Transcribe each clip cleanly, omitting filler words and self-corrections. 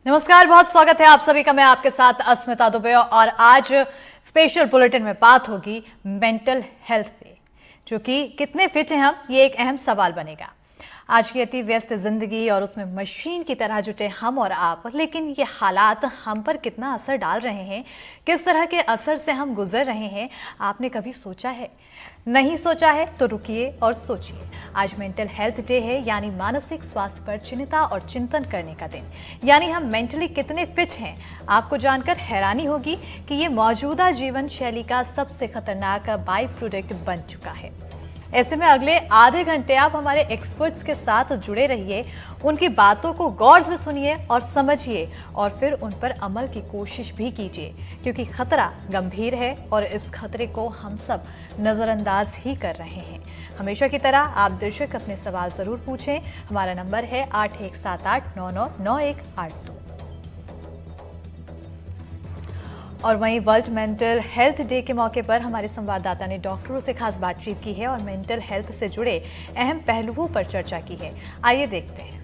नमस्कार, बहुत स्वागत है आप सभी का। मैं आपके साथ अस्मिता दुबे और आज स्पेशल बुलेटिन में बात होगी मेंटल हेल्थ पे, जो कि कितने फिट हैं हम, ये एक अहम सवाल बनेगा। आज की अति व्यस्त जिंदगी और उसमें मशीन की तरह जुटे हम और आप, लेकिन ये हालात हम पर कितना असर डाल रहे हैं, किस तरह के असर से हम गुजर रहे हैं, आपने कभी सोचा है? नहीं सोचा है तो रुकिए और सोचिए। आज मेंटल हेल्थ डे है, यानी मानसिक स्वास्थ्य पर चिंता और चिंतन करने का दिन। यानी हम मेंटली कितने फिट हैं, आपको जानकर हैरानी होगी कि ये मौजूदा जीवन शैली का सबसे खतरनाक बाई प्रोडक्ट बन चुका है। ऐसे में अगले आधे घंटे आप हमारे एक्सपर्ट्स के साथ जुड़े रहिए, उनकी बातों को गौर से सुनिए और समझिए, और फिर उन पर अमल की कोशिश भी कीजिए, क्योंकि खतरा गंभीर है और इस खतरे को हम सब नजरअंदाज ही कर रहे हैं। हमेशा की तरह आप दर्शक अपने सवाल जरूर पूछें। हमारा नंबर है 8178999182। और वहीं वर्ल्ड मेंटल हेल्थ डे के मौके पर हमारे संवाददाता ने डॉक्टरों से खास बातचीत की है और मेंटल हेल्थ से जुड़े अहम पहलुओं पर चर्चा की है। आइए देखते हैं।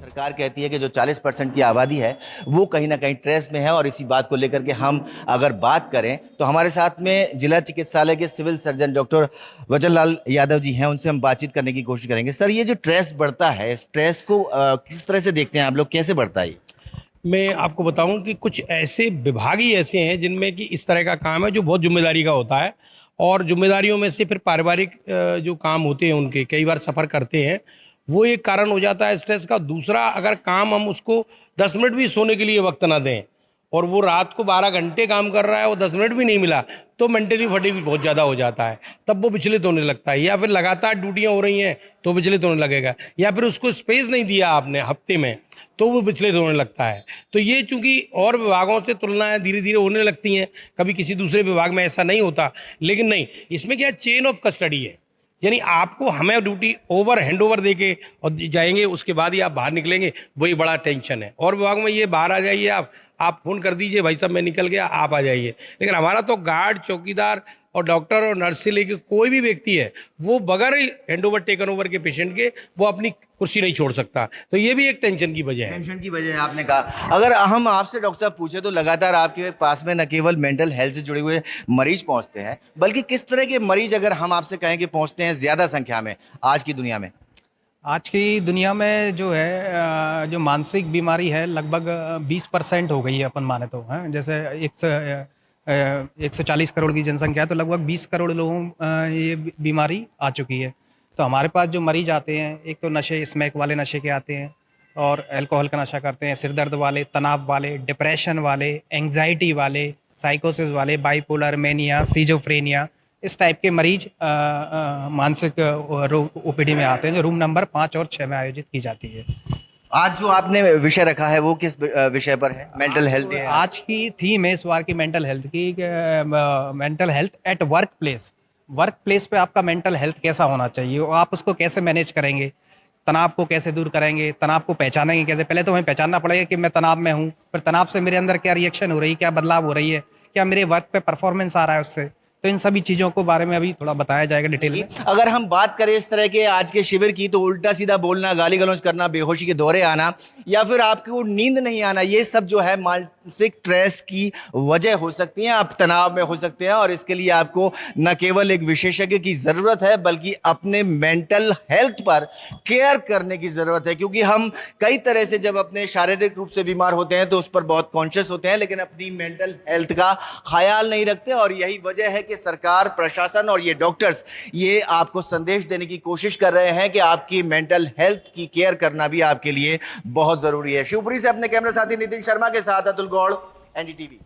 सरकार कहती है कि जो 40% की आबादी है वो कहीं ना कहीं स्ट्रेस में है, और इसी बात को लेकर के हम अगर बात करें तो हमारे साथ में जिला चिकित्सालय के सिविल सर्जन डॉक्टर वचन लाल यादव जी हैं। उनसे हम बातचीत करने की कोशिश करेंगे। सर, ये जो स्ट्रेस बढ़ता है, स्ट्रेस को किस तरह से देखते हैं आप लोग, कैसे बढ़ता है? मैं आपको बताऊं कि कुछ ऐसे विभाग ही ऐसे हैं जिनमें कि इस तरह का काम है जो बहुत जिम्मेदारी का होता है, और जिम्मेदारियों में से फिर पारिवारिक जो काम होते हैं उनके कई बार सफ़र करते हैं, वो एक कारण हो जाता है स्ट्रेस का। दूसरा, अगर काम हम उसको 10 मिनट भी सोने के लिए वक्त ना दें और वो रात को 12 घंटे काम कर रहा है और 10 मिनट भी नहीं मिला, तो मेंटली फटीग बहुत ज़्यादा हो जाता है, तब वो विचलित होने लगता है। या फिर लगातार ड्यूटियाँ हो रही हैं तो विचलित होने लगेगा, या फिर उसको स्पेस नहीं दिया आपने हफ्ते में तो वो विचलित होने लगता है। तो ये चूंकि और विभागों से तुलनाएं धीरे धीरे होने लगती हैं, कभी किसी दूसरे विभाग में ऐसा नहीं होता, लेकिन नहीं, इसमें क्या चेन ऑफ कस्टडी है, यानी आपको हमें ड्यूटी हैंड ओवर दे के और जाएंगे, उसके बाद ही आप बाहर निकलेंगे, वही बड़ा टेंशन है। और विभाग में ये बाहर आ जाइए, आप फोन कर दीजिए, भाई साहब मैं निकल गया, आप आ जाइए। लेकिन हमारा तो गार्ड, चौकीदार और डॉक्टर और नर्स से लेके कोई भी व्यक्ति है, वो बगैर हैंड ओवर टेकन ओवर के पेशेंट के वो अपनी कुर्सी नहीं छोड़ सकता। तो ये भी एक टेंशन की वजह है। टेंशन की वजह है, आपने कहा। अगर हम आपसे डॉक्टर साहब पूछे तो लगातार आपके पास में न केवल मेंटल हेल्थ से जुड़े हुए मरीज पहुंचते हैं, बल्कि किस तरह के मरीज, अगर हम आपसे कहें कि पहुंचते हैं ज्यादा संख्या में आज की दुनिया में? आज की दुनिया में जो है जो मानसिक बीमारी है लगभग 20% हो गई है, अपन माने तो हैं। जैसे 140 करोड़ की जनसंख्या है, तो लगभग 20 करोड़ लोगों ये बीमारी आ चुकी है। तो हमारे पास जो मरीज आते हैं, एक तो नशे, स्मैक वाले नशे के आते हैं और अल्कोहल का नशा करते हैं, सिर दर्द वाले, तनाव वाले, डिप्रेशन वाले, एंग्जाइटी वाले, साइकोसिस वाले, बाइपोलर मेनिया, सीजोफ्रेनिया, इस टाइप के मरीज मानसिक रोग ओपीडी में आते हैं, जो रूम नंबर 5 और 6 में आयोजित की जाती है। आज जो आपने विषय रखा है वो किस विषय पर है? मेंटल हेल्थ है आज की थीम है इस बार की मेंटल हेल्थ की, mental health at work place. Work place पे आपका मेंटल हेल्थ कैसा होना चाहिए, और आप उसको कैसे मैनेज करेंगे, तनाव को कैसे दूर करेंगे, तनाव को पहचानेंगे कैसे। पहले तो हमें पहचानना पड़ेगा कि मैं तनाव में हूँ, फिर तनाव से मेरे अंदर क्या रिएक्शन हो रही है, क्या बदलाव हो रही है, क्या मेरे वर्क पे परफॉर्मेंस आ रहा है उससे। तो इन सभी चीज़ों को बारे में अभी थोड़ा बताया जाएगा डिटेल में। अगर हम बात करें इस तरह के आज के शिविर की, तो उल्टा सीधा बोलना, गाली गलौज करना, बेहोशी के दौरे आना, या फिर आपको नींद नहीं आना, ये सब जो है मानसिक स्ट्रेस की वजह हो सकती है। आप तनाव में हो सकते हैं, और इसके लिए आपको न केवल एक विशेषज्ञ की जरूरत है, बल्कि अपने मेंटल हेल्थ पर केयर करने की जरूरत है। क्योंकि हम कई तरह से जब अपने शारीरिक रूप से बीमार होते हैं तो उस पर बहुत कॉन्शियस होते हैं, लेकिन अपनी मेंटल हेल्थ का ख्याल नहीं रखते। और यही वजह है कि सरकार, प्रशासन और ये डॉक्टर्स ये आपको संदेश देने की कोशिश कर रहे हैं कि आपकी मेंटल हेल्थ की केयर करना भी आपके लिए बहुत जरूरी है। शिवपुरी से अपने कैमरा साथी नितिन शर्मा के साथ अतुल गौड़, एनडीटीवी।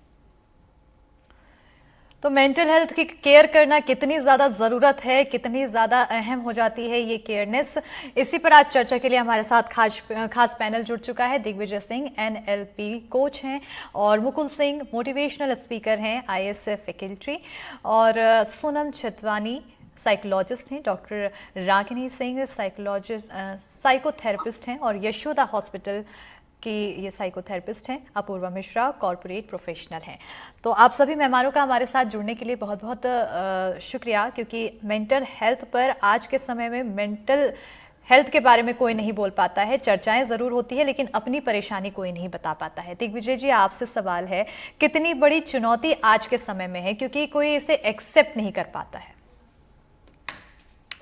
तो मेंटल हेल्थ की केयर करना कितनी ज़्यादा ज़रूरत है, कितनी ज़्यादा अहम हो जाती है ये केयरनेस, इसी पर आज चर्चा के लिए हमारे साथ खास पैनल जुड़ चुका है। दिग्विजय सिंह एनएलपी कोच हैं, और मुकुल सिंह मोटिवेशनल स्पीकर हैं, आईएसएफ फैकल्टी, और सोनम छितवानी साइकोलॉजिस्ट हैं, डॉक्टर रागिनी सिंह साइकोथेरेपिस्ट हैं, और यशोदा हॉस्पिटल कि ये साइकोथेरेपिस्ट हैं, अपूर्वा मिश्रा कॉर्पोरेट प्रोफेशनल हैं। तो आप सभी मेहमानों का हमारे साथ जुड़ने के लिए बहुत बहुत शुक्रिया, क्योंकि मेंटल हेल्थ पर आज के समय में मेंटल हेल्थ के बारे में कोई नहीं बोल पाता है, चर्चाएं जरूर होती है लेकिन अपनी परेशानी कोई नहीं बता पाता है। दिग्विजय जी, आपसे सवाल है, कितनी बड़ी चुनौती आज के समय में है क्योंकि कोई इसे एक्सेप्ट नहीं कर पाता है?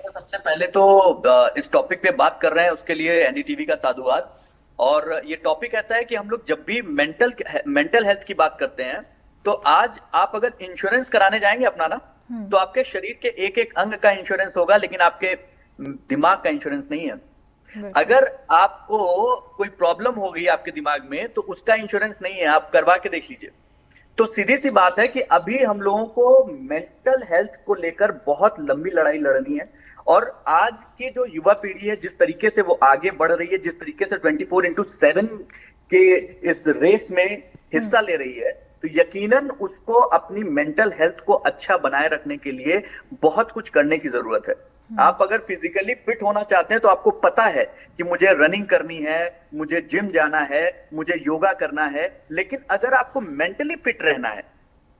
सबसे पहले तो इस टॉपिक पे बात कर रहे हैं उसके लिए एनडीटीवी का साधुवाद। और ये टॉपिक ऐसा है कि हम लोग जब भी मेंटल हेल्थ की बात करते हैं तो आज आप अगर इंश्योरेंस कराने जाएंगे अपना ना, तो आपके शरीर के एक एक अंग का इंश्योरेंस होगा लेकिन आपके दिमाग का इंश्योरेंस नहीं है। अगर आपको कोई प्रॉब्लम हो गई आपके दिमाग में तो उसका इंश्योरेंस नहीं है, आप करवा के देख लीजिए। तो सीधी सी बात है कि अभी हम लोगों को मेंटल हेल्थ को लेकर बहुत लंबी लड़ाई लड़नी है। और आज की जो युवा पीढ़ी है, जिस तरीके से वो आगे बढ़ रही है, जिस तरीके से 24/7 के इस रेस में हिस्सा ले रही है, तो यकीनन उसको अपनी मेंटल हेल्थ को अच्छा बनाए रखने के लिए बहुत कुछ करने की जरूरत है। आप अगर फिजिकली फिट होना चाहते हैं तो आपको पता है कि मुझे रनिंग करनी है, मुझे जिम जाना है, मुझे योगा करना है, लेकिन अगर आपको मेंटली फिट रहना है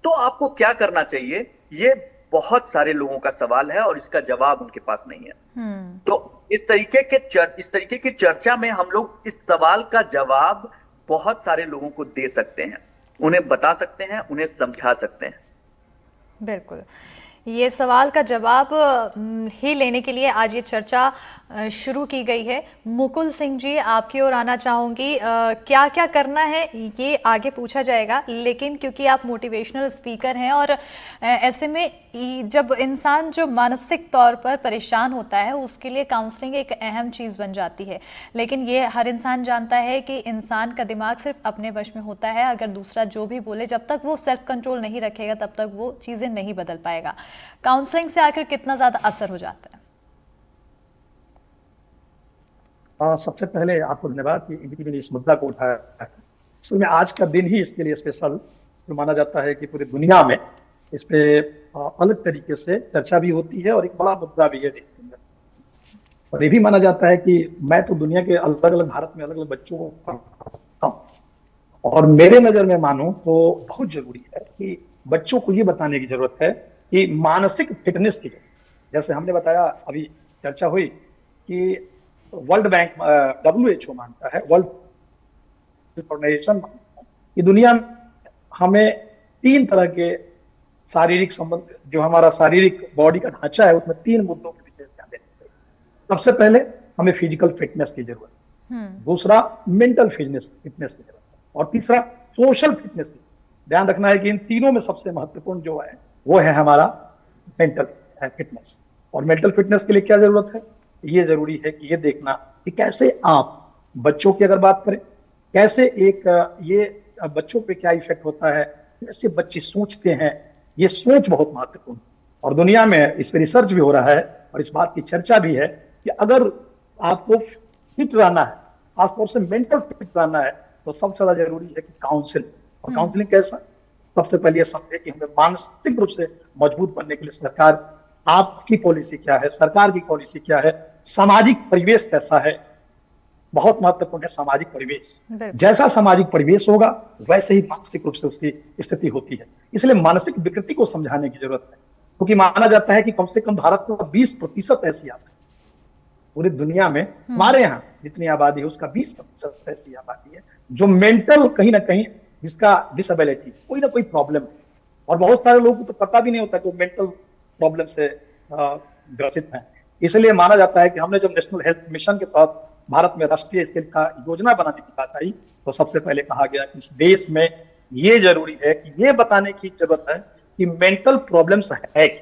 तो आपको क्या करना चाहिए, ये बहुत सारे लोगों का सवाल है और इसका जवाब उनके पास नहीं है। तो इस तरीके की चर्चा में हम लोग इस सवाल का जवाब बहुत सारे लोगों को दे सकते हैं, उन्हें बता सकते हैं, उन्हें समझा सकते हैं। बिल्कुल, ये सवाल का जवाब ही लेने के लिए आज ये चर्चा शुरू की गई है। मुकुल सिंह जी, आपकी ओर आना चाहूँगी। क्या क्या करना है ये आगे पूछा जाएगा, लेकिन क्योंकि आप मोटिवेशनल स्पीकर हैं और ऐसे में जब इंसान जो मानसिक तौर पर परेशान होता है उसके लिए काउंसलिंग एक अहम चीज़ बन जाती है। लेकिन ये हर इंसान जानता है कि इंसान का दिमाग सिर्फ अपने वश में होता है। अगर दूसरा जो भी बोले, जब तक वो सेल्फ कंट्रोल नहीं रखेगा तब तक वो चीज़ें नहीं बदल पाएगा। काउंसलिंग से आखिर कितना ज़्यादा असर हो जाता है? सबसे पहले आपको धन्यवाद कि एनडीटीवी ने इस मुद्दा को उठाया है। असल में आज का दिन ही इसके लिए स्पेशल माना जाता है कि पूरी दुनिया में इस पे अलग तरीके से चर्चा भी होती है और एक बड़ा मुद्दा भी है देश के अंदर। और ये भी माना जाता है कि मैं तो दुनिया के अलग अलग भारत में अलग अलग बच्चों को पढ़ाता हूं, और मेरे नजर में मानो तो बहुत जरूरी है कि बच्चों को ये बताने की जरूरत है कि मानसिक फिटनेस की जरूरत। जैसे हमने बताया, अभी चर्चा हुई कि वर्ल्ड बैंक WHO मानता है, वर्ल्ड ऑर्गेनाइजेशन मानता है कि दुनिया में हमें 3 तरह के शारीरिक संबंध, जो हमारा शारीरिक बॉडी का ढांचा है उसमें 3 मुद्दों के विशेष ध्यान देना चाहिए। सबसे पहले हमें फिजिकल फिटनेस की जरूरत है, दूसरा मेंटल फिटनेस की जरूरत है, और तीसरा सोशल फिटनेस की। ध्यान रखना है कि इन तीनों में सबसे महत्वपूर्ण जो है वो है हमारा मेंटल फिटनेस। और मेंटल फिटनेस के लिए क्या जरूरत है, ये जरूरी है कि ये देखना कि कैसे आप बच्चों की अगर बात करें, कैसे एक ये बच्चों पे क्या इफेक्ट होता है, कैसे बच्चे सोचते हैं, ये सोच बहुत महत्वपूर्ण है। और दुनिया में इस पर रिसर्च भी हो रहा है और इस बात की चर्चा भी है कि अगर आपको फिट रहना है, खासतौर से मेंटल फिट रहना है, तो सबसे ज्यादा जरूरी है कि काउंसलिंग। और काउंसलिंग कैसा? सबसे पहले ये समझे कि हमें मानसिक रूप से मजबूत बनने के लिए सरकार, आपकी पॉलिसी क्या है, सरकार की पॉलिसी क्या है, सामाजिक परिवेश कैसा है, बहुत महत्वपूर्ण है सामाजिक परिवेश। जैसा सामाजिक परिवेश होगा वैसे ही मानसिक रूप से उसकी स्थिति होती है। इसलिए मानसिक विकृति को समझाने की जरूरत है, क्योंकि माना जाता है कि कम से कम भारत में 20% ऐसी आबादी, पूरी दुनिया में हमारे यहाँ जितनी आबादी है उसका 20% ऐसी आबादी है जो मेंटल कहीं ना कहीं, जिसका डिसेबिलिटी, कोई ना कोई प्रॉब्लम है। और बहुत सारे लोगों को तो पता भी नहीं होता कि वो मेंटल प्रॉब्लम से ग्रसित है। इसलिए माना जाता है कि हमने जब नेशनल हेल्थ मिशन के तहत भारत में राष्ट्रीय स्केल का योजना बनाने की बात आई, तो सबसे पहले कहा गया कि इस देश में ये जरूरी है कि ये बताने की जरूरत है कि मेंटल प्रॉब्लम्स है कि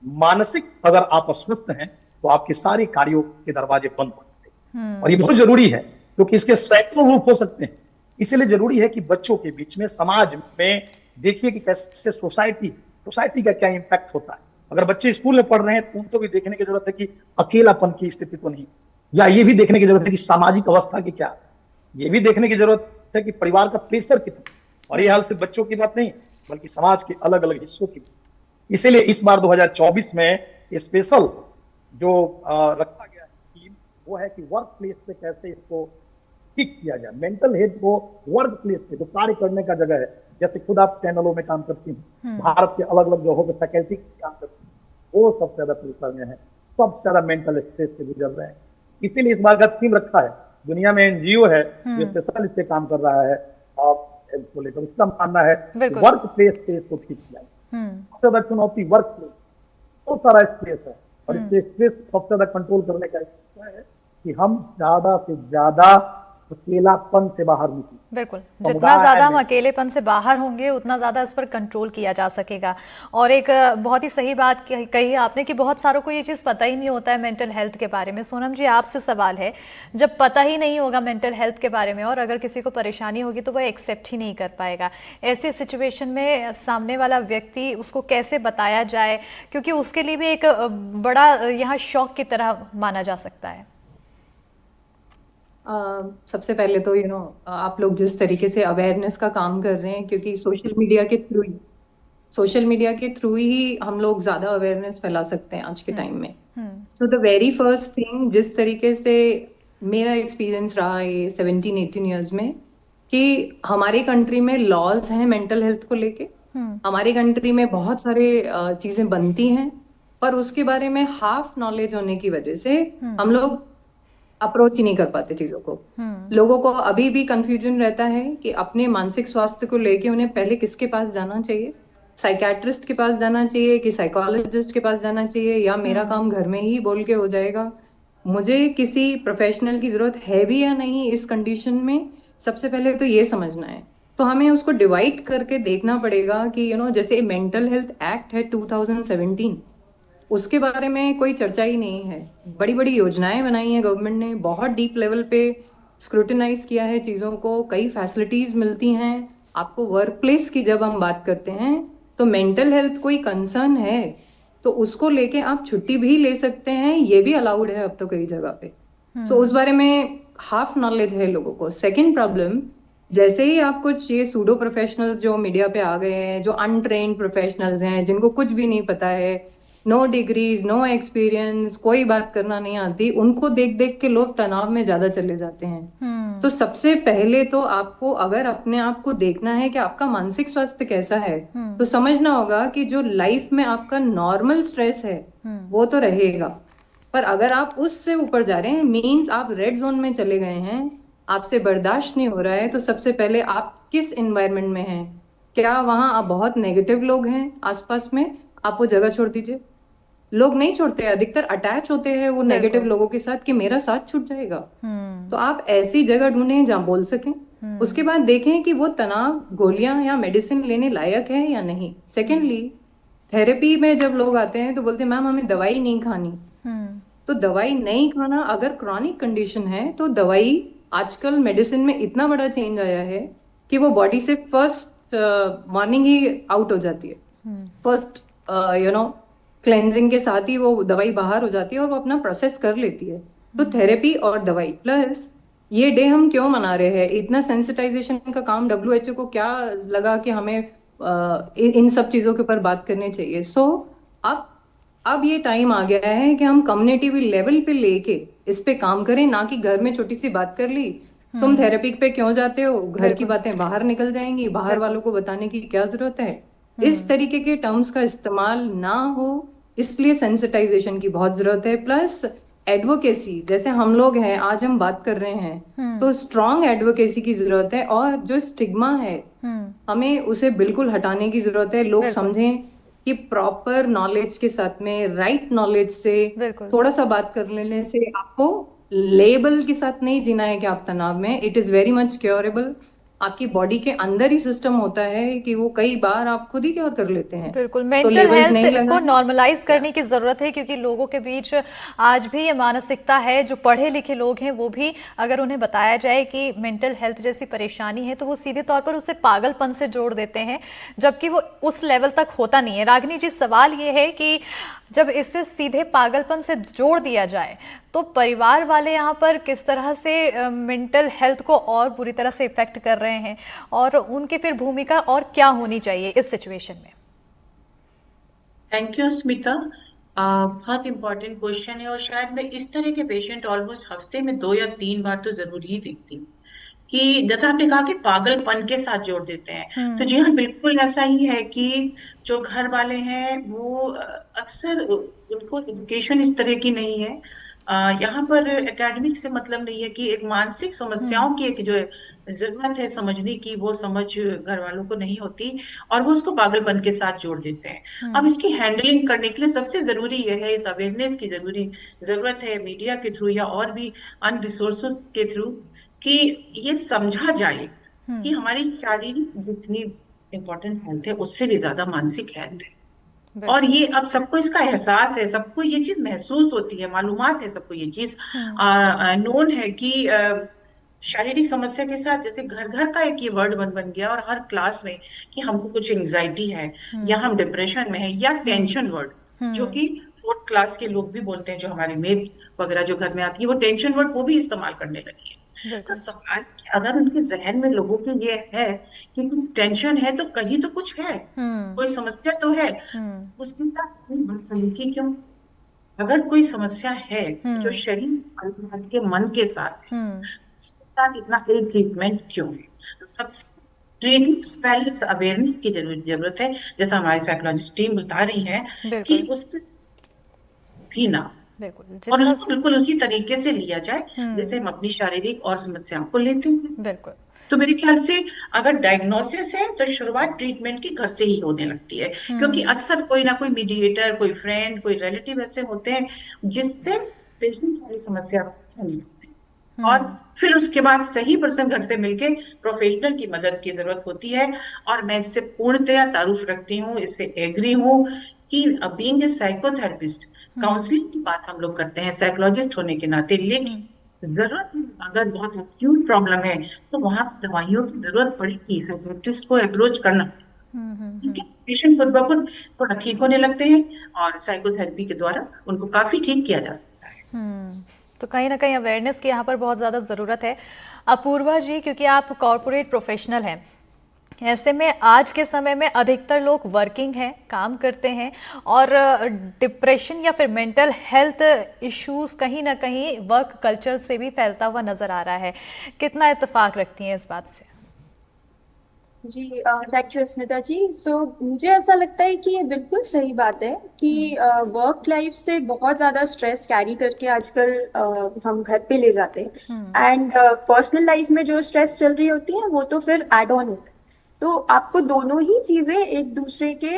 मानसिक, अगर आप अस्वस्थ हैं तो आपके सारे कार्यों के दरवाजे बंद हो जाते हैं। और ये बहुत जरूरी है क्योंकि इसके सैकड़ों रूप हो सकते हैं। इसलिए जरूरी है कि बच्चों के बीच में, समाज में देखिए कि कैसे सोसाइटी का क्या इम्पैक्ट होता है। अगर बच्चे स्कूल में पढ़ रहे हैं तो उनको भी देखने की जरूरत है कि अकेलापन की स्थिति तो नहीं, या ये भी देखने की जरूरत है कि सामाजिक अवस्था की क्या, ये भी देखने की जरूरत है कि परिवार का प्रेशर कितना। और ये हाल सिर्फ बच्चों की बात नहीं बल्कि समाज के अलग अलग हिस्सों की। इसीलिए इस बार 2024 में स्पेशल जो रखा गया है वो है कि वर्क प्लेस पे कैसे इसको ठीक किया जाए। मेंटल हेल्थ को वर्क प्लेस पे, जो कार्य करने का जगह है, जैसे खुद आप चैनलों में काम करती हैं, भारत के अलग अलग जगहों पर फैकल्टी काम करती हैं, वो सबसे ज्यादा प्रेशर में है, सबसे ज्यादा मेंटल स्ट्रेस से गुजर रहे हैं। इसीलिए इस बार का थीम रखा है। दुनिया में एनजीओ है जो स्पेशल इस पे काम कर रहा है और हेल्थ को लेकर, उसका मानना है बिल्कुल। वर्क प्लेस पे इसको ठीक किया जाए। सबसे बड़ा चुनौती वर्क प्लेस, बहुत सारा स्ट्रेस है और इस स्ट्रेस को सबसे ज्यादा कंट्रोल करने का एक है कि हम ज्यादा से ज्यादा अकेलापन से बाहर निकलें। बिल्कुल, समुदाय जितना ज़्यादा हम में अकेलेपन से बाहर होंगे उतना ज़्यादा इस पर कंट्रोल किया जा सकेगा। और एक बहुत ही सही बात कही आपने कि बहुत सारों को ये चीज़ पता ही नहीं होता है मेंटल हेल्थ के बारे में। सोनम जी, आपसे सवाल है, जब पता ही नहीं होगा मेंटल हेल्थ के बारे में और अगर किसी को परेशानी होगी तो वह एक्सेप्ट ही नहीं कर पाएगा, ऐसे सिचुएशन में सामने वाला व्यक्ति उसको कैसे बताया जाए, क्योंकि उसके लिए भी एक बड़ा यहाँ शौक की तरह माना जा सकता है। सबसे पहले तो आप लोग जिस तरीके से अवेयरनेस का काम कर रहे हैं, क्योंकि सोशल मीडिया के थ्रू ही हम लोग ज्यादा अवेयरनेस फैला सकते हैं आज के टाइम में। So the very first thing, जिस तरीके से मेरा एक्सपीरियंस रहा है 17-18 ईयर्स में, कि हमारे कंट्री में लॉज हैं मेंटल हेल्थ को लेके, हमारे कंट्री में बहुत सारे चीजें बनती हैं, पर उसके बारे में हाफ नॉलेज होने की वजह से हम लोग अप्रोच ही नहीं कर पाते चीजों को। लोगों को अभी भी कंफ्यूजन रहता है कि अपने मानसिक स्वास्थ्य को लेके उन्हें पहले किसके पास जाना चाहिए, साइकियाट्रिस्ट के पास जाना चाहिए कि साइकोलॉजिस्ट के पास जाना चाहिए, या मेरा काम घर में ही बोल के हो जाएगा, मुझे किसी प्रोफेशनल की जरूरत है भी या नहीं इस कंडीशन में। सबसे पहले तो ये समझना है। तो हमें उसको डिवाइड करके देखना पड़ेगा कि जैसे मेंटल हेल्थ एक्ट है 2017, उसके बारे में कोई चर्चा ही नहीं है। बड़ी बड़ी योजनाएं बनाई हैं गवर्नमेंट ने, बहुत डीप लेवल पे स्क्रूटिनाइज किया है चीजों को, कई फैसिलिटीज मिलती हैं आपको। वर्क प्लेस की जब हम बात करते हैं तो मेंटल हेल्थ कोई कंसर्न है तो उसको लेके आप छुट्टी भी ले सकते हैं, ये भी अलाउड है अब तो कई जगह पे। सो उस बारे में हाफ नॉलेज है लोगों को। सेकेंड प्रॉब्लम, जैसे ही आप कुछ ये सूडो प्रोफेशनल्स जो मीडिया पे आ गए हैं, जो अनट्रेन्ड प्रोफेशनल्स हैं, जिनको कुछ भी नहीं पता है, नो डिग्रीज, नो एक्सपीरियंस, कोई बात करना नहीं आती, उनको देख देख के लोग तनाव में ज्यादा चले जाते हैं। तो सबसे पहले तो आपको अगर अपने आप को देखना है कि आपका मानसिक स्वास्थ्य कैसा है, तो समझना होगा कि जो लाइफ में आपका नॉर्मल स्ट्रेस है वो तो रहेगा, पर अगर आप उससे ऊपर जा रहे हैं, मीन्स आप रेड जोन में चले गए हैं, आपसे बर्दाश्त नहीं हो रहा है, तो सबसे पहले आप किस एनवायरनमेंट में हैं, क्या वहां आप बहुत नेगेटिव लोग हैं आसपास में, आप वो जगह छोड़ दीजिए। लोग नहीं छोड़ते, अधिकतर अटैच होते हैं वो नेगेटिव लोगों के साथ कि मेरा साथ छूट जाएगा। तो आप ऐसी जगह ढूंढें जहां बोल सकें। उसके बाद देखें कि वो तनाव गोलियां या मेडिसिन लेने लायक है या नहीं। सेकेंडली, थेरेपी में जब लोग आते हैं तो बोलते हैं मैम हमें दवाई नहीं खानी। तो दवाई नहीं खाना, अगर क्रॉनिक कंडीशन है तो दवाई, आजकल मेडिसिन में इतना बड़ा चेंज आया है कि वो बॉडी से फर्स्ट मॉर्निंग ही आउट हो जाती है। फर्स्ट क्लेंजिंग के साथ ही वो दवाई बाहर हो जाती है और वो अपना प्रोसेस कर लेती है। तो थेरेपी और दवाई प्लस ये डे हम क्यों मना रहे हैं, इतना सेंसिटाइजेशन का काम WHO को क्या लगा कि हमें इन सब चीजों के ऊपर बात करनी चाहिए। सो अब ये टाइम आ गया है कि हम कम्युनिटी लेवल पे लेके इस पे काम करें, ना कि घर में छोटी सी बात कर ली, तुम थेरेपी पे क्यों जाते हो, घर की बातें बाहर निकल जाएंगी, बाहर वालों को बताने की क्या जरूरत है। इस तरीके के टर्म्स का इस्तेमाल ना हो, इसलिए सेंसिटाइजेशन की बहुत जरूरत है। प्लस एडवोकेसी, जैसे हम लोग हैं आज हम बात कर रहे हैं, तो स्ट्रॉन्ग एडवोकेसी की जरूरत है, और जो स्टिग्मा है हमें उसे बिल्कुल हटाने की जरूरत है। लोग समझें कि प्रॉपर नॉलेज के साथ में, राइट नॉलेज से थोड़ा सा बात कर लेने से आपको लेबल के साथ नहीं जीना है कि आप तनाव में। It is very much curable. आपकी बॉडी के अंदर ही सिस्टम होता है कि वो कई बार आप खुद ही क्योर कर लेते हैं। बिल्कुल, मेंटल हेल्थ को नॉर्मलाइज करने की जरूरत है, क्योंकि लोगों के बीच आज भी ये मानसिकता है, जो पढ़े लिखे लोग हैं वो भी अगर उन्हें बताया जाए कि मेंटल हेल्थ जैसी परेशानी है तो वो सीधे तौर पर उसे पागलपन से जोड़ देते हैं, जबकि वो उस लेवल तक होता नहीं है। रागिनी जी, सवाल ये है कि जब इसे सीधे पागलपन से जोड़ दिया जाए तो परिवार वाले यहाँ पर किस तरह से मेंटल हेल्थ को और बुरी तरह से इफेक्ट कर रहे हैं, और उनकी फिर भूमिका और क्या होनी चाहिए इस सिचुएशन में? थैंक यू स्मिता, बहुत इंपॉर्टेंट क्वेश्चन है, और शायद मैं इस तरह के पेशेंट ऑलमोस्ट हफ्ते में 2 या 3 बार तो जरूर ही देखती हूँ, कि जैसा आपने कहा कि पागलपन के साथ जोड़ देते हैं। तो जी हाँ, बिल्कुल ऐसा ही है कि जो घर वाले हैं वो अक्सर उनको एजुकेशन इस तरह की नहीं है, यहाँ पर एकेडमिक से मतलब नहीं है कि एक मानसिक समस्याओं की एक जो जरूरत है समझने की, वो समझ घर वालों को नहीं होती और वो उसको पागलपन के साथ जोड़ देते हैं। अब इसकी हैंडलिंग करने के लिए सबसे जरूरी यह है, इस अवेयरनेस की जरूरत है मीडिया के थ्रू या और भी अन्य रिसोर्सेस के थ्रू, कि ये समझा जाए कि हमारी शारीरिक जितनी इम्पोर्टेंट हेल्थ है उससे भी ज्यादा मानसिक हेल्थ है। और ये अब सबको इसका एहसास है, सबको ये चीज महसूस होती है, मालूमात है सबको ये चीज नोन है कि शारीरिक समस्या के साथ जैसे घर घर का एक ये वर्ड बन गया और हर क्लास में कि हमको कुछ एंजाइटी है या हम डिप्रेशन में है या टेंशन वर्ड, जो कि 4th क्लास के लोग भी बोलते हैं, जो हमारी मेड वगैरह जो घर में आती है वो टेंशन वर्ड वो भी इस्तेमाल करने लगी है। तो सवाल कि अगर उनके जहन में लोगों के ये है कि कुछ टेंशन है तो कहीं तो कुछ है, कोई समस्या तो है, उसके साथ इतनी बदसलूकी क्यों? अगर कोई समस्या है जो शरीर से अलग हट के मन के साथ है, उसके साथ इतना इल ट्रीटमेंट क्यों है? तो सब ट्रीटमेंट पहले अवेयरनेस की जरूरत है, जैसा हमारी साइकोलॉजिस्ट टीम बता रही है कि उसके भी ना और उसको बिल्कुल उसी तरीके से लिया जाए जैसे हम अपनी शारीरिक और समस्याओं को लेते हैं। बिल्कुल। तो मेरे ख्याल से अगर डायग्नोसिस है तो शुरुआत ट्रीटमेंट की घर से ही होने लगती है, क्योंकि अक्सर कोई ना कोई मीडिएटर, कोई फ्रेंड, कोई रिलेटिव ऐसे होते हैं जिससे पेशेंट की समस्या और फिर उसके बाद सही पर्सन घर से मिलके प्रोफेशनल की मदद की जरूरत होती है। और मैं इससे पूर्णतया तारुफ रखती हूँ, इससे एग्री हूँ कि बीइंग ए साइकोथेरेपिस्ट, काउंसलिंग की बात हम लोग करते हैं साइकोलॉजिस्ट होने के नाते, लेकिन जरूरत अगर बहुत एक्यूट प्रॉब्लम है तो वहां दवाइयों की जरूरत पड़ेगी, साइकोलॉजिस्ट को अप्रोच करना, ठीक है? पेशेंट खुद ब खुद थोड़ा ठीक होने लगते हैं और साइकोथेरेपी के द्वारा उनको काफी ठीक किया जा सकता है। तो कहीं ना कहीं अवेयरनेस की यहाँ पर बहुत ज़्यादा ज़रूरत है। अपूर्वा जी, क्योंकि आप कॉरपोरेट प्रोफेशनल हैं, ऐसे में आज के समय में अधिकतर लोग वर्किंग हैं, काम करते हैं और डिप्रेशन या फिर मेंटल हेल्थ इश्यूज कहीं ना कहीं वर्क कल्चर से भी फैलता हुआ नज़र आ रहा है। कितना इत्तेफाक रखती हैं इस बात से? जी थैंक यू स्मिता जी। मुझे ऐसा लगता है कि ये बिल्कुल सही बात है कि वर्क लाइफ से बहुत ज़्यादा स्ट्रेस कैरी करके आजकल हम घर पे ले जाते हैं एंड पर्सनल लाइफ में जो स्ट्रेस चल रही होती है वो तो फिर एड ऑन होता है। तो आपको दोनों ही चीजें एक दूसरे के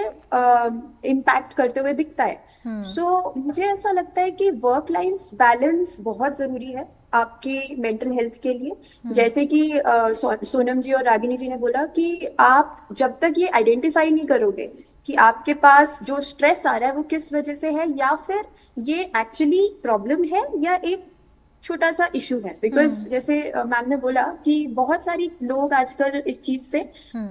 इम्पैक्ट करते हुए दिखता है। मुझे ऐसा लगता है कि वर्क लाइफ बैलेंस बहुत जरूरी है आपकी मेंटल हेल्थ के लिए। जैसे कि सोनम जी और रागिनी जी ने बोला कि आप जब तक ये आइडेंटिफाई नहीं करोगे कि आपके पास जो स्ट्रेस आ रहा है वो किस वजह से है या फिर ये एक्चुअली प्रॉब्लम है या एक छोटा सा इशू है, बिकॉज जैसे मैम ने बोला कि बहुत सारी लोग आजकल इस चीज से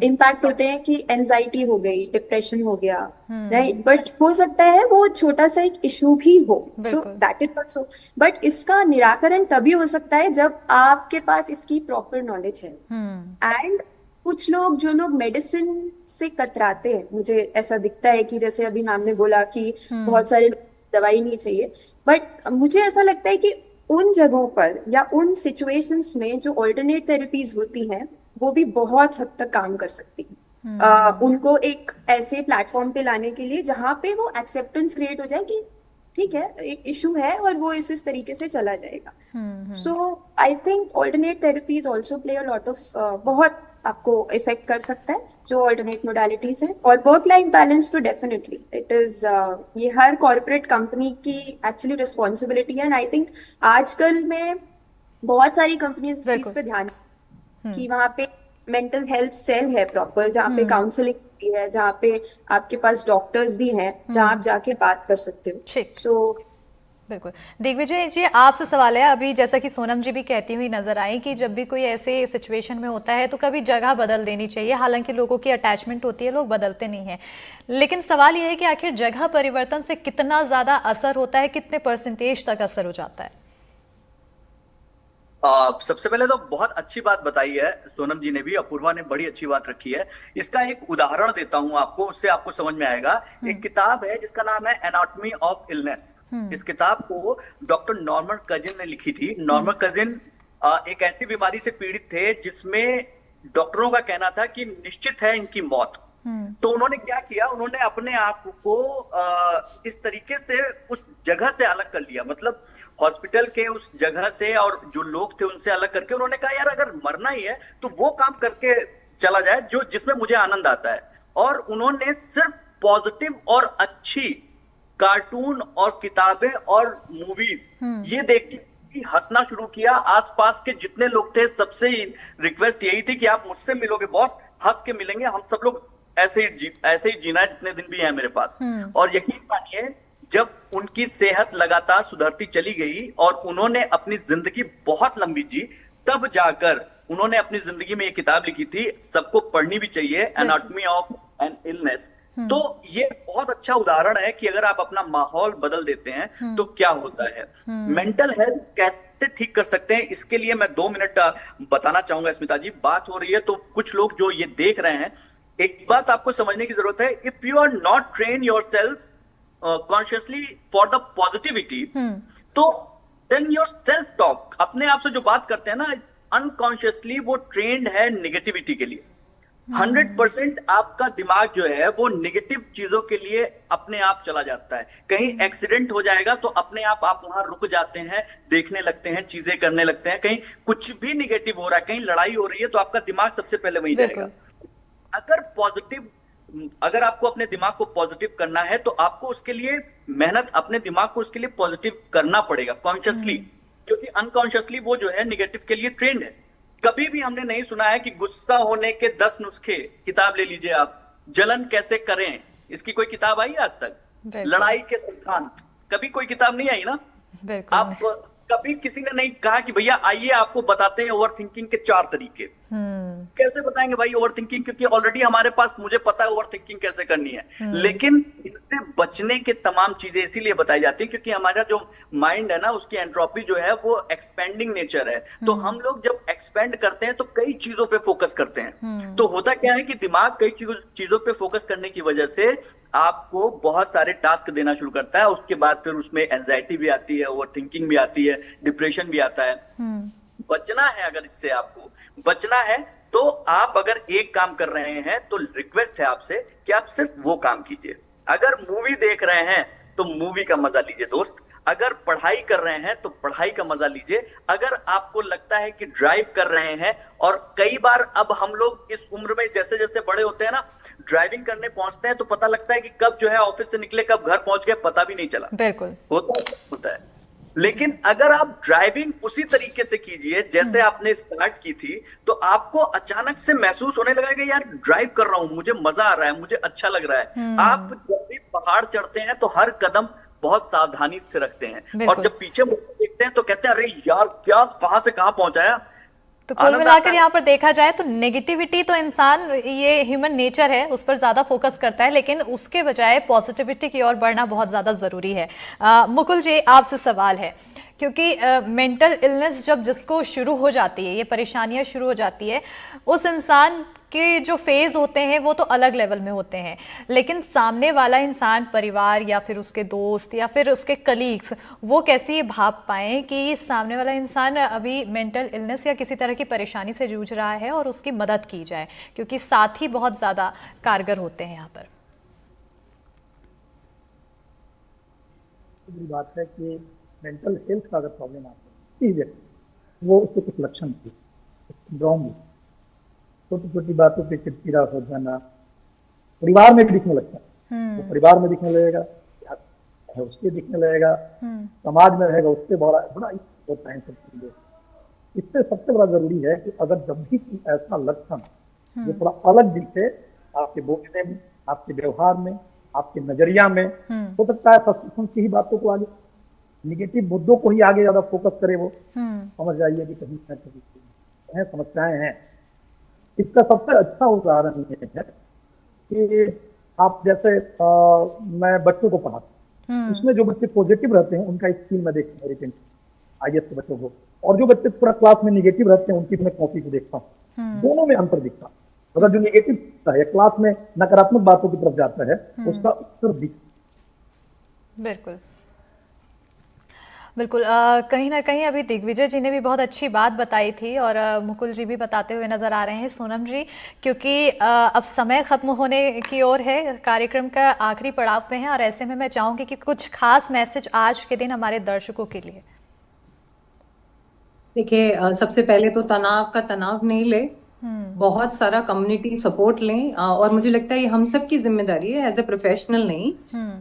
इम्पैक्ट होते हैं कि एंजाइटी हो गई, डिप्रेशन हो गया, राइट? बट हो सकता है वो छोटा सा एक इशू भी हो, so that is also. But इसका निराकरण तभी हो सकता है जब आपके पास इसकी प्रॉपर नॉलेज है। एंड कुछ लोग जो लोग मेडिसिन से कतराते हैं, मुझे ऐसा दिखता है कि जैसे अभी मैम ने बोला कि बहुत सारे दवाई नहीं चाहिए, बट मुझे ऐसा लगता है कि उन जगहों पर या उन सिचुएशंस में जो ऑल्टरनेट थेरेपीज होती हैं वो भी बहुत हद तक काम कर सकती हैं। उनको एक ऐसे प्लेटफॉर्म पे लाने के लिए जहाँ पे वो एक्सेप्टेंस क्रिएट हो जाए कि ठीक है एक इशू है और वो इस तरीके से चला जाएगा। So I think alternate therapies also play a lot of, बहुत आपको इफेक्ट कर सकता है जो ऑल्टरनेट मोडालिटीज है। और वर्क लाइफ बैलेंस तो डेफिनेटली इट इज, ये हर कॉर्पोरेट कंपनी की एक्चुअली रिस्पॉन्सिबिलिटी है। एंड आई थिंक आजकल में बहुत सारी कंपनीज इस चीज पे ध्यान कि वहाँ पे मेंटल हेल्थ सेल है प्रॉपर, जहाँ पे काउंसलिंग भी है, जहाँ पे आपके पास डॉक्टर्स भी हैं, जहाँ आप जाके बात कर सकते हो। सो बिल्कुल। दिग्विजय जी, आपसे सवाल है, अभी जैसा कि सोनम जी भी कहती हुई नजर आई कि जब भी कोई ऐसे सिचुएशन में होता है तो कभी जगह बदल देनी चाहिए। हालांकि लोगों की अटैचमेंट होती है, लोग बदलते नहीं हैं, लेकिन सवाल यह है कि आखिर जगह परिवर्तन से कितना ज्यादा असर होता है, कितने % तक असर हो जाता है? सबसे पहले तो बहुत अच्छी बात बताई है सोनम जी ने भी, अपूर्वा ने बड़ी अच्छी बात रखी है। इसका एक उदाहरण देता हूं आपको, उससे आपको समझ में आएगा। एक किताब है जिसका नाम है एनाटॉमी ऑफ इलनेस। इस किताब को डॉक्टर नॉर्मन कजिन ने लिखी थी। नॉर्मन कजिन एक ऐसी बीमारी से पीड़ित थे जिसमें डॉक्टरों का कहना था कि निश्चित है इनकी मौत। तो उन्होंने क्या किया, उन्होंने अपने आप को इस तरीके से उस जगह से अलग कर लिया, मतलब हॉस्पिटल के उस जगह से और जो लोग थे उनसे अलग करके उन्होंने कहा यार अगर मरना ही है तो वो काम करके चला जाए जो जिसमें मुझे आनंद आता है। और उन्होंने सिर्फ पॉजिटिव और अच्छी कार्टून और किताबें और मूवीज ये देख के हंसना शुरू किया। आसपास के जितने लोग थे सबसे रिक्वेस्ट यही थी कि आप मुझसे मिलोगे बॉस, हंस के मिलेंगे, हम सब लोग ऐसे ही जीना है जितने दिन भी है मेरे पास। और यकीन मानिए जब उनकी सेहत लगातार सुधरती चली गई और उन्होंने अपनी जिंदगी बहुत लंबी जी, तब जाकर उन्होंने अपनी जिंदगी में ये किताब लिखी थी, सबको पढ़नी भी चाहिए, एनाटॉमी ऑफ एन इलनेस। तो ये बहुत अच्छा उदाहरण है कि अगर आप अपना माहौल बदल देते हैं तो क्या होता है। मेंटल हेल्थ कैसे ठीक कर सकते हैं, इसके लिए मैं 2 मिनट बताना चाहूंगा स्मिता जी। बात हो रही है तो कुछ लोग जो ये देख रहे हैं, एक बात आपको समझने की जरूरत है, if you are not train your self consciously for the positivity, तो देन योर सेल्फ टॉक, अपने आप से जो बात करते हैं ना, अनकॉन्शियसली वो ट्रेंड है निगेटिविटी के लिए। 100% आपका दिमाग जो है वो निगेटिव चीजों के लिए अपने आप चला जाता है। कहीं एक्सीडेंट हो जाएगा तो अपने आप वहां रुक जाते हैं, देखने लगते हैं, चीजें करने लगते हैं। कहीं कुछ भी निगेटिव हो रहा है, कहीं लड़ाई हो रही है तो आपका दिमाग सबसे पहले वहीं जाएगा। अगर आपको अपने दिमाग को पॉजिटिव करना है तो आपको उसके लिए मेहनत, अपने दिमाग को उसके लिए पॉजिटिव करना पड़ेगा कॉन्शियसली, क्योंकि अनकॉन्शियसली वो जो है निगेटिव के लिए ट्रेंड है। कभी भी हमने नहीं सुना है कि गुस्सा होने के 10 नुस्खे, किताब ले लीजिए आप, जलन कैसे करें, इसकी कोई किताब आई आज तक? लड़ाई के सिद्धांत, कभी कोई किताब नहीं आई ना। आप कभी किसी ने नहीं कहा कि भैया आइए आपको बताते हैं ओवर थिंकिंग के 4 तरीके। कैसे बताएंगे भाई ओवर थिंकिंग, क्योंकि ऑलरेडी हमारे पास, मुझे पता है ओवर थिंकिंग कैसे करनी है। लेकिन इनसे बचने के तमाम चीजें इसीलिए बताई जाती है क्योंकि हमारा जो माइंड है ना, उसकी एंट्रोपी जो है वो एक्सपेंडिंग नेचर है। तो हम लोग जब एक्सपेंड करते हैं तो कई चीजों पे फोकस करते हैं। तो होता क्या है कि दिमाग कई चीजों पे फोकस करने की वजह से आपको बहुत सारे टास्क देना शुरू करता है। उसके बाद फिर उसमें एंजाइटी भी आती है, ओवर थिंकिंग भी आती है, डिप्रेशन भी आता है। बचना है, अगर इससे आपको बचना है तो आप अगर एक काम कर रहे हैं तो रिक्वेस्ट है आपसे कि आप सिर्फ वो काम कीजिए। अगर मूवी देख रहे हैं तो मूवी का मजा लीजिए दोस्त, अगर पढ़ाई कर रहे हैं तो पढ़ाई का मजा लीजिए, अगर आपको लगता है कि ड्राइव कर रहे हैं, और कई बार अब हम लोग इस उम्र में जैसे जैसे बड़े होते हैं ना, ड्राइविंग करने पहुंचते हैं तो पता लगता है कि कब जो है ऑफिस से निकले, कब घर पहुंच गए, पता भी नहीं चला। बिल्कुल होता है। लेकिन अगर आप ड्राइविंग उसी तरीके से कीजिए जैसे आपने स्टार्ट की थी, तो आपको अचानक से महसूस होने लगेगा यार ड्राइव कर रहा हूं, मुझे मजा आ रहा है, मुझे अच्छा लग रहा है। आप जब भी पहाड़ चढ़ते हैं तो हर कदम बहुत सावधानी से रखते हैं, और जब पीछे देखते हैं तो कहते हैं अरे यार क्या, कहां से कहां पहुंचाया। तो कुल मिलाकर यहाँ पर देखा जाए तो नेगेटिविटी तो इंसान, ये ह्यूमन नेचर है, उस पर ज्यादा फोकस करता है, लेकिन उसके बजाय पॉजिटिविटी की ओर बढ़ना बहुत ज्यादा जरूरी है। मुकुल जी, आपसे सवाल है, क्योंकि मेंटल इलनेस जब जिसको शुरू हो जाती है, ये परेशानियां शुरू हो जाती है, उस इंसान के जो फेज होते हैं वो तो अलग लेवल में होते हैं, लेकिन सामने वाला इंसान, परिवार या फिर उसके दोस्त या फिर उसके कलीग्स, वो कैसे ये भाप पाएं कि सामने वाला इंसान अभी मेंटल इलनेस या किसी तरह की परेशानी से जूझ रहा है और उसकी मदद की जाए, क्योंकि साथ ही बहुत ज़्यादा कारगर होते हैं यहाँ पर। बात है कि मेंटल हेल्थ का अगर प्रॉब्लम आता है, वो उसके कुछ लक्षण थे, सिंड्रोम, छोटी छोटी बातों पे चिड़चिड़ा हो जाना, परिवार में भी दिखने लगता है। तो परिवार में दिखने लगेगा, उसके दिखने लगेगा, समाज में रहेगा, उससे बड़ा होता है सब चीजें। इससे सबसे बड़ा जरूरी है कि अगर जब भी ऐसा लक्षण जो थोड़ा अलग दिखे, आपके बोलने में, आपके व्यवहार में, आपके नजरिया में, हो सकता है सस्पेंस की ही बातों को आगे, निगेटिव मुद्दों को ही आगे ज्यादा फोकस करे, वो समझ जाइए कि कहीं ना कहीं समस्याएं हैं। इसका सबसे अच्छा उदाहरण ये है कि आप जैसे मैं बच्चों को पढ़ाता हूँ, उसमें जो बच्चे पॉजिटिव रहते हैं उनका स्किल में देखता हूँ, IAS के बच्चों को, और जो बच्चे पूरा क्लास में निगेटिव रहते हैं उनकी मैं कॉपी को देखता हूँ, दोनों में अंतर दिखता है। अगर जो निगेटिव है, क्लास में नकारात्मक बातों की तरफ जाता है, उसका उत्तर दिखता। बिल्कुल। बिल्कुल कहीं ना कहीं अभी दिग्विजय जी ने भी बहुत अच्छी बात बताई थी और मुकुल जी भी बताते हुए नजर आ रहे हैं, सोनम जी, क्योंकि अब समय खत्म होने की ओर है, कार्यक्रम का आखिरी पड़ाव पे है और ऐसे में मैं चाहूंगी कि कुछ खास मैसेज आज के दिन हमारे दर्शकों के लिए। देखिए, सबसे पहले तो तनाव का तनाव नहीं ले, बहुत सारा कम्युनिटी सपोर्ट लें, और मुझे लगता है ये हम सब की जिम्मेदारी है, एज ए प्रोफेशनल नहीं,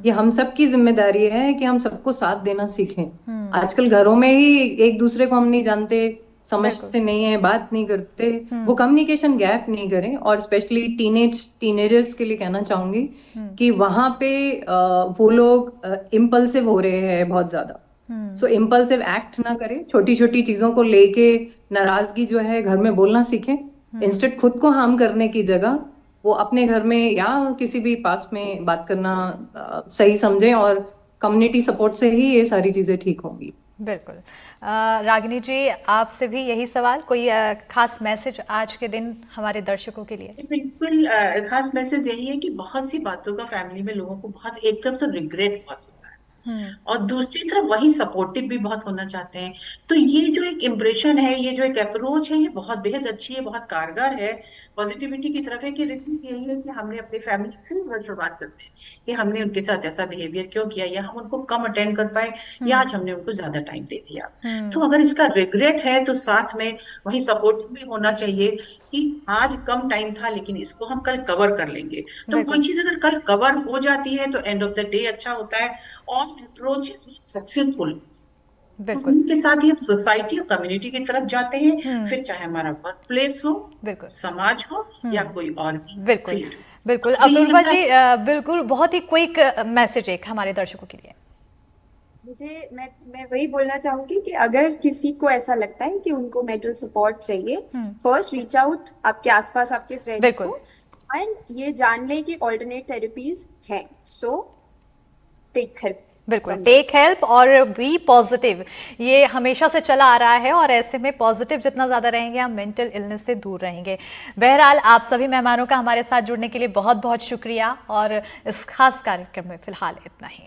ये हम सब की जिम्मेदारी है कि हम सबको साथ देना सीखें। आजकल घरों में ही एक दूसरे को हम नहीं जानते, समझते नहीं है, बात नहीं करते, वो कम्युनिकेशन गैप नहीं करें। और स्पेशली टीनेजर्स के लिए कहना चाहूंगी कि वहां पे वो लोग इम्पल्सिव हो रहे हैं बहुत ज्यादा। सो इम्पल्सिव एक्ट ना करें, छोटी छोटी चीजों को लेके नाराजगी जो है घर में बोलना सीखें। इंस्टेड खुद को हार्म करने की जगह वो अपने घर में या किसी भी पास में बात करना सही समझें, और कम्युनिटी सपोर्ट से ही ये सारी चीजें ठीक होंगी। बिल्कुल। रागिनी जी, आपसे भी यही सवाल, कोई खास मैसेज आज के दिन हमारे दर्शकों के लिए? बिल्कुल, खास मैसेज यही है कि बहुत सी बातों का फैमिली में लोगों को बहुत, एक तरफ तो रिग्रेट बहुत होता है और दूसरी तरफ वही सपोर्टिव भी बहुत होना चाहते हैं। तो ये जो एक इम्प्रेशन है, ये जो एक अप्रोच है, ये बहुत बेहद अच्छी है, बहुत कारगर है, पॉजिटिविटी की तरफ है। कि रिपीट यही है कि हमने अपनी फैमिली से शुरुआत करते हैं कि हमने उनके साथ ऐसा बिहेवियर क्यों किया, या हम उनको कम अटेंड कर पाए, या आज हमने उनको ज्यादा टाइम दे दिया। तो अगर इसका रिग्रेट है तो साथ में वही सपोर्टिव भी होना चाहिए कि आज कम टाइम था लेकिन इसको हम कल कवर कर लेंगे। तो कोई चीज अगर कल कवर हो जाती है तो एंड ऑफ द डे अच्छा होता है और अप्रोच इज सक्सेसफुल। बिल्कुल। उनके साथ ही हम सोसाइटी और कम्युनिटी की तरफ जाते हैं, फिर चाहे हमारा वर्क प्लेस हो, बिल्कुल, समाज हो, या कोई और बिल्कुल फील्ड। बिल्कुल। मुझे ये अपूर्वा लगता जी, बिल्कुल बहुत ही क्विक मैसेज एक हमारे दर्शकों के लिए। मैं वही बोलना चाहूंगी कि अगर किसी को ऐसा लगता है कि उनको मेंटल सपोर्ट चाहिए, फर्स्ट रीच आउट आपके आसपास आपके फ्रेंड्स बिल्कुल। को, एंड ये जान लें कि ऑल्टरनेट थेरेपीज हैं, सो टेक हेल्प। बिल्कुल, टेक हेल्प और बी पॉजिटिव, ये हमेशा से चला आ रहा है और ऐसे में पॉजिटिव जितना ज्यादा रहेंगे हम मेंटल इलनेस से दूर रहेंगे। बहरहाल, आप सभी मेहमानों का हमारे साथ जुड़ने के लिए बहुत बहुत शुक्रिया और इस खास कार्यक्रम में फिलहाल इतना ही।